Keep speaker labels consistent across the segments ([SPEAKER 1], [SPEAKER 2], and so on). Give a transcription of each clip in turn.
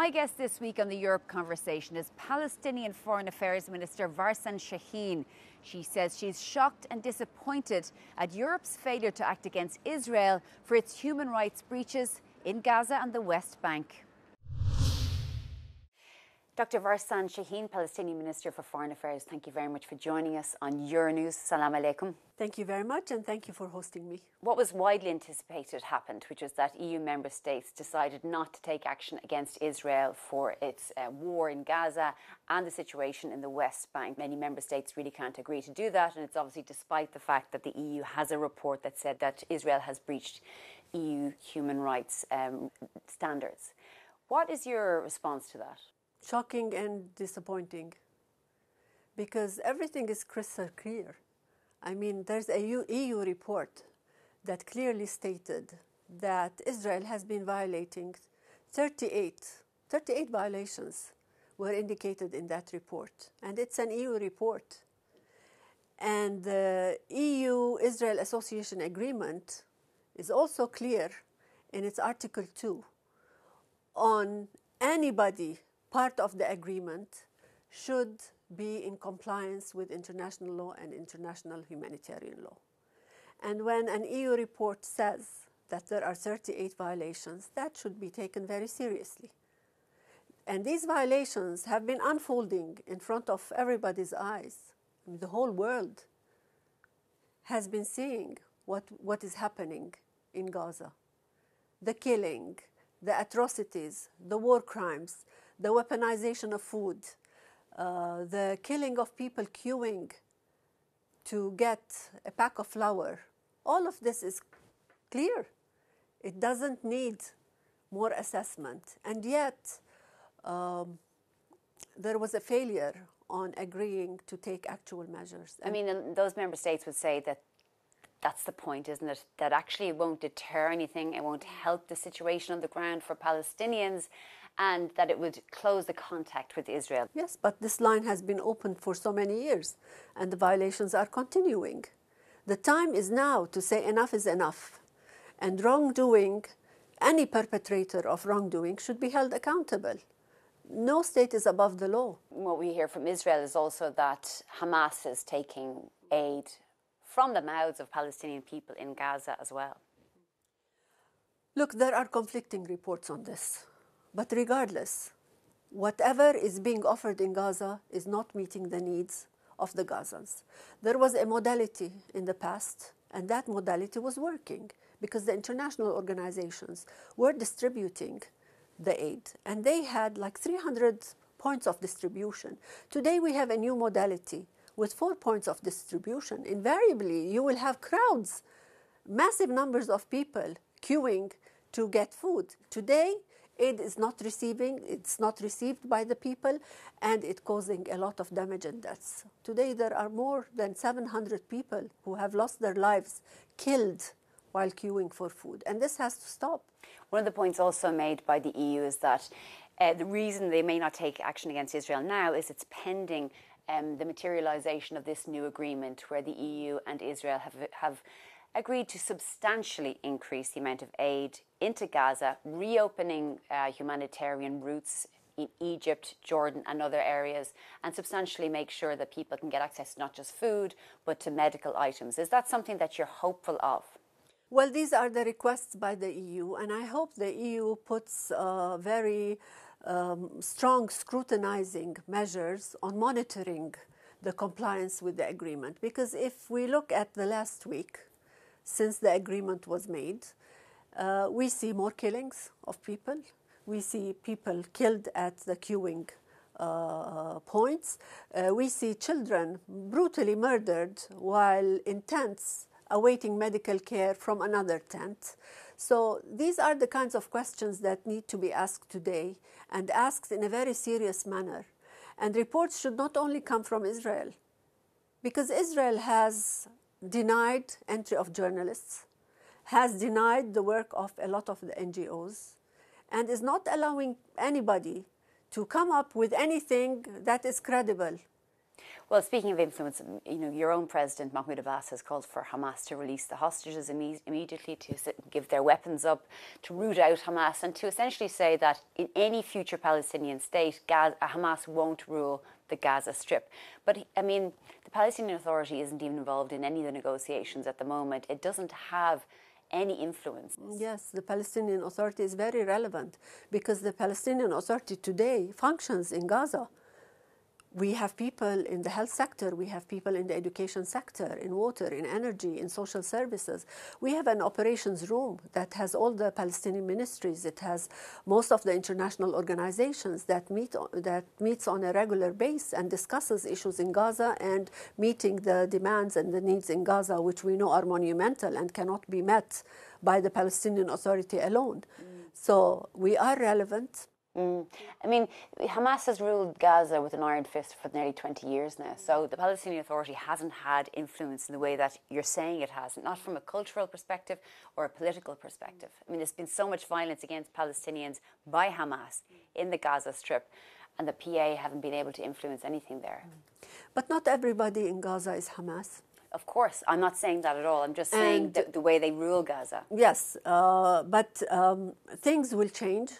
[SPEAKER 1] My guest this week on the Europe Conversation is Palestinian Foreign Affairs Minister Varsen Shahin. She says she's shocked and disappointed at Europe's failure to act against Israel for its human rights breaches in Gaza and the West Bank. Dr. Varsen Shahin, Palestinian Minister for Foreign Affairs, thank you very much for joining us on Euronews. Salam alaikum.
[SPEAKER 2] Thank you very much, and thank you for hosting me.
[SPEAKER 1] What was widely anticipated happened, which is that EU member states decided not to take action against Israel for its war in Gaza and the situation in the West Bank. Many member states really can't agree to do that, and it's obviously despite the fact that the EU has a report that said that Israel has breached EU human rights standards. What is your response to that?
[SPEAKER 2] Shocking and disappointing, because everything is crystal clear. I mean, there's a EU report that clearly stated that Israel has been violating 38 violations were indicated in that report. And it's an EU report. And the EU-Israel Association Agreement is also clear in its Article 2 on anybody part of the agreement should be in compliance with international law and international humanitarian law. And when an EU report says that there are 38 violations, that should be taken very seriously. And these violations have been unfolding in front of everybody's eyes. I mean, the whole world has been seeing what is happening in Gaza. The killing, the atrocities, the war crimes, the weaponization of food, the killing of people queuing to get a pack of flour. All of this is clear. It doesn't need more assessment. And yet, there was a failure on agreeing to take actual measures.
[SPEAKER 1] I mean, those member states would say that that's the point, isn't it? That actually it won't deter anything, it won't help the situation on the ground for Palestinians, and that it would close the contact with Israel.
[SPEAKER 2] Yes, but this line has been open for so many years, and the violations are continuing. The time is now to say enough is enough, and wrongdoing, any perpetrator of wrongdoing should be held accountable. No state is above the law.
[SPEAKER 1] What we hear from Israel is also that Hamas is taking aid from the mouths of Palestinian people in Gaza as well.
[SPEAKER 2] Look, there are conflicting reports on this. But regardless, whatever is being offered in Gaza is not meeting the needs of the Gazans. There was a modality in the past, and that modality was working because the international organizations were distributing the aid, and they had like 300 points of distribution. Today we have a new modality with 4 points of distribution. Invariably, you will have crowds, massive numbers of people queuing to get food. Today, aid is not it's not received by the people, and it's causing a lot of damage and deaths. Today there are more than 700 people who have lost their lives, killed while queuing for food, and this has to stop.
[SPEAKER 1] One of the points also made by the EU is that the reason they may not take action against Israel now is it's pending the materialization of this new agreement where the EU and Israel have agreed to substantially increase the amount of aid into Gaza, reopening humanitarian routes in Egypt, Jordan and other areas, and substantially make sure that people can get access to not just food, but to medical items. Is that something that you're hopeful of?
[SPEAKER 2] Well, these are the requests by the EU, and I hope the EU puts very strong scrutinizing measures on monitoring the compliance with the agreement. Because if we look at the last week, since the agreement was made, we see more killings of people. We see people killed at the queuing points. We see children brutally murdered while in tents awaiting medical care from another tent. So these are the kinds of questions that need to be asked today, and asked in a very serious manner. And reports should not only come from Israel, because Israel has denied entry of journalists, has denied the work of a lot of the NGOs, and is not allowing anybody to come up with anything that is credible.
[SPEAKER 1] Well, speaking of influence, your own president, Mahmoud Abbas, has called for Hamas to release the hostages immediately, to give their weapons up, to root out Hamas, and to essentially say that in any future Palestinian state, Hamas won't rule the Gaza Strip. But, the Palestinian Authority isn't even involved in any of the negotiations at the moment. It doesn't have any influence.
[SPEAKER 2] Yes, the Palestinian Authority is very relevant because the Palestinian Authority today functions in Gaza. We have people in the health sector, we have people in the education sector, in water, in energy, in social services. We have an operations room that has all the Palestinian ministries. It has most of the international organizations that meets on a regular basis and discusses issues in Gaza and meeting the demands and the needs in Gaza, which we know are monumental and cannot be met by the Palestinian Authority alone. So we are relevant.
[SPEAKER 1] Hamas has ruled Gaza with an iron fist for nearly 20 years now. So the Palestinian Authority hasn't had influence in the way that you're saying it has, not from a cultural perspective or a political perspective. There's been so much violence against Palestinians by Hamas in the Gaza Strip, and the PA haven't been able to influence anything there.
[SPEAKER 2] But not everybody in Gaza is Hamas.
[SPEAKER 1] Of course, I'm not saying that at all. I'm just saying the way they rule Gaza.
[SPEAKER 2] Yes, but things will change.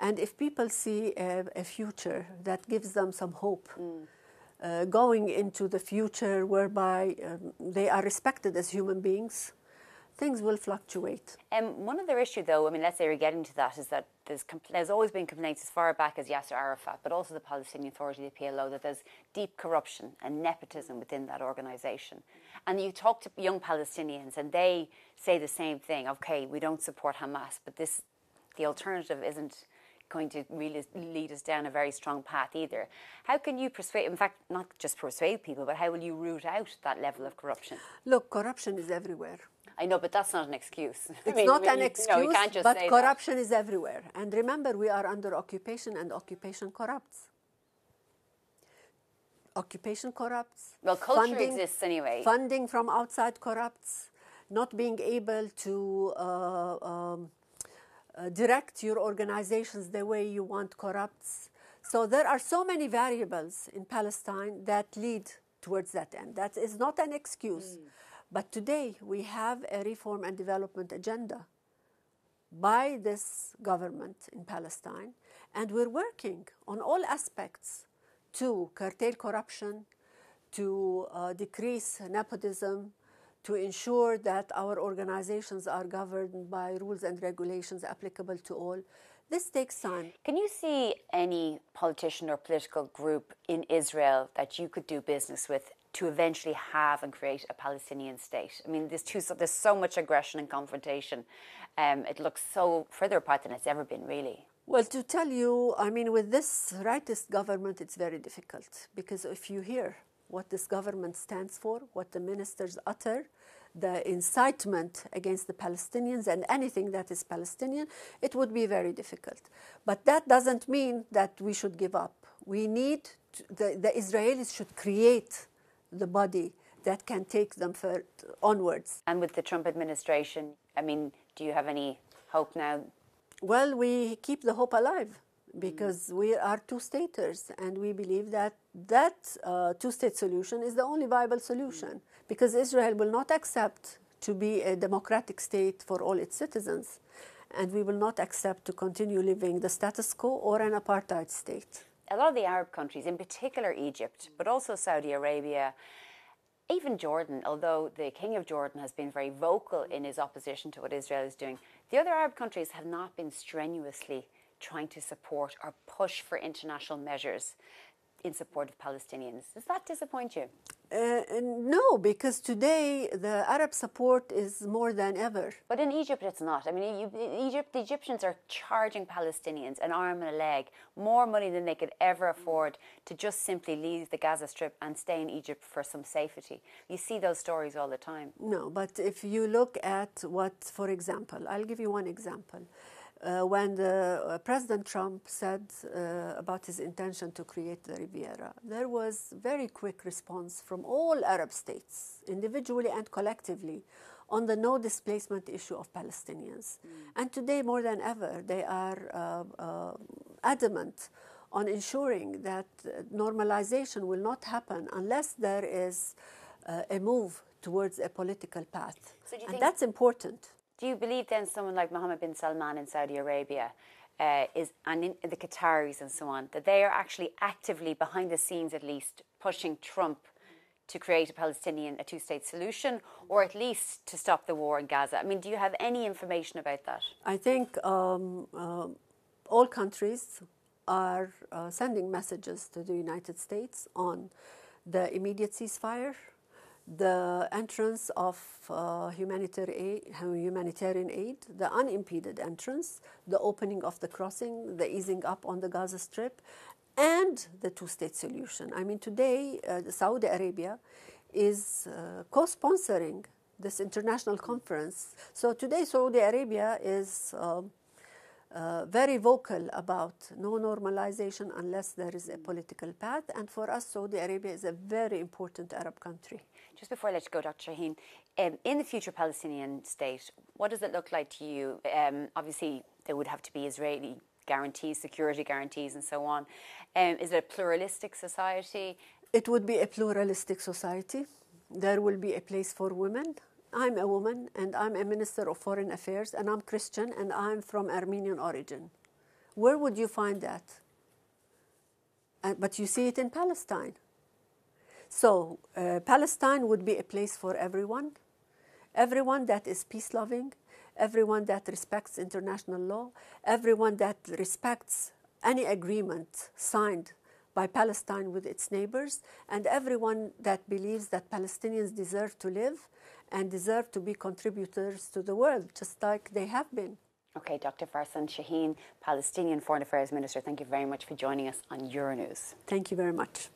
[SPEAKER 2] And if people see a future that gives them some hope, going into the future whereby they are respected as human beings, things will fluctuate.
[SPEAKER 1] One other issue, though, let's say we're getting to that, is that there's always been complaints as far back as Yasser Arafat, but also the Palestinian Authority, the PLO, that there's deep corruption and nepotism within that organisation. And you talk to young Palestinians and they say the same thing. Okay, we don't support Hamas, but the alternative isn't going to really lead us down a very strong path either. How can you persuade, in fact, not just persuade people, but how will you root out that level of corruption?
[SPEAKER 2] Look, corruption is everywhere.
[SPEAKER 1] I know, but that's not an excuse.
[SPEAKER 2] It's not an excuse,
[SPEAKER 1] you can't just
[SPEAKER 2] but
[SPEAKER 1] say
[SPEAKER 2] corruption is everywhere. And remember, we are under occupation, and occupation corrupts. Occupation corrupts.
[SPEAKER 1] Well, culture exists anyway.
[SPEAKER 2] Funding from outside corrupts. Not being able to direct your organizations the way you want corrupts. So there are so many variables in Palestine that lead towards that end. That is not an excuse. But today we have a reform and development agenda by this government in Palestine, and we're working on all aspects to curtail corruption, to decrease nepotism, to ensure that our organizations are governed by rules and regulations applicable to all. This takes time.
[SPEAKER 1] Can you see any politician or political group in Israel that you could do business with to eventually have and create a Palestinian state? There's so much aggression and confrontation. It looks so further apart than it's ever been, really.
[SPEAKER 2] Well, to tell you, with this rightist government, it's very difficult. Because if you hear what this government stands for, what the ministers utter, the incitement against the Palestinians and anything that is Palestinian, it would be very difficult. But that doesn't mean that we should give up. We need, the Israelis should create the body that can take them onwards.
[SPEAKER 1] And with the Trump administration, do you have any hope now?
[SPEAKER 2] Well, we keep the hope alive because we are two-staters, and we believe that two-state solution is the only viable solution, because Israel will not accept to be a democratic state for all its citizens, and we will not accept to continue living the status quo or an apartheid state.
[SPEAKER 1] A lot of the Arab countries, in particular Egypt, but also Saudi Arabia, even Jordan, although the King of Jordan has been very vocal in his opposition to what Israel is doing, the other Arab countries have not been strenuously trying to support or push for international measures in support of Palestinians. Does that disappoint you?
[SPEAKER 2] No, because today the Arab support is more than ever.
[SPEAKER 1] But in Egypt it's not. The Egyptians are charging Palestinians an arm and a leg, more money than they could ever afford to just simply leave the Gaza Strip and stay in Egypt for some safety. You see those stories all the time.
[SPEAKER 2] No, but if you look at what, for example, I'll give you one example. When President Trump said about his intention to create the Riviera, there was very quick response from all Arab states, individually and collectively, on the no displacement issue of Palestinians. And today, more than ever, they are adamant on ensuring that normalization will not happen unless there is a move towards a political path.
[SPEAKER 1] So do you
[SPEAKER 2] and
[SPEAKER 1] think,
[SPEAKER 2] that's important.
[SPEAKER 1] do you believe then someone like Mohammed bin Salman in Saudi Arabia and the Qataris and so on, that they are actually actively, behind the scenes at least, pushing Trump to create a two-state solution, or at least to stop the war in Gaza? I mean, do you have any information about that?
[SPEAKER 2] I think all countries are sending messages to the United States on the immediate ceasefire, the entrance of humanitarian aid, the unimpeded entrance, the opening of the crossing, the easing up on the Gaza Strip, and the two-state solution. I mean, today, Saudi Arabia is co-sponsoring this international conference. So today, Saudi Arabia is very vocal about no normalization unless there is a political path. And for us, Saudi Arabia is a very important Arab country.
[SPEAKER 1] Just before I let you go, Dr. Shahin, in the future Palestinian state, what does it look like to you? Obviously, there would have to be Israeli guarantees, security guarantees, and so on. Is it a pluralistic society?
[SPEAKER 2] It would be a pluralistic society. There will be a place for women. I'm a woman, and I'm a Minister of Foreign Affairs, and I'm Christian, and I'm from Armenian origin. Where would you find that? But you see it in Palestine. So Palestine would be a place for everyone that is peace-loving, everyone that respects international law, everyone that respects any agreement signed by Palestine with its neighbors, and everyone that believes that Palestinians deserve to live and deserve to be contributors to the world, just like they have been.
[SPEAKER 1] Okay, Dr. Varsen Shahin, Palestinian Foreign Affairs Minister, thank you very much for joining us on Euronews.
[SPEAKER 2] Thank you very much.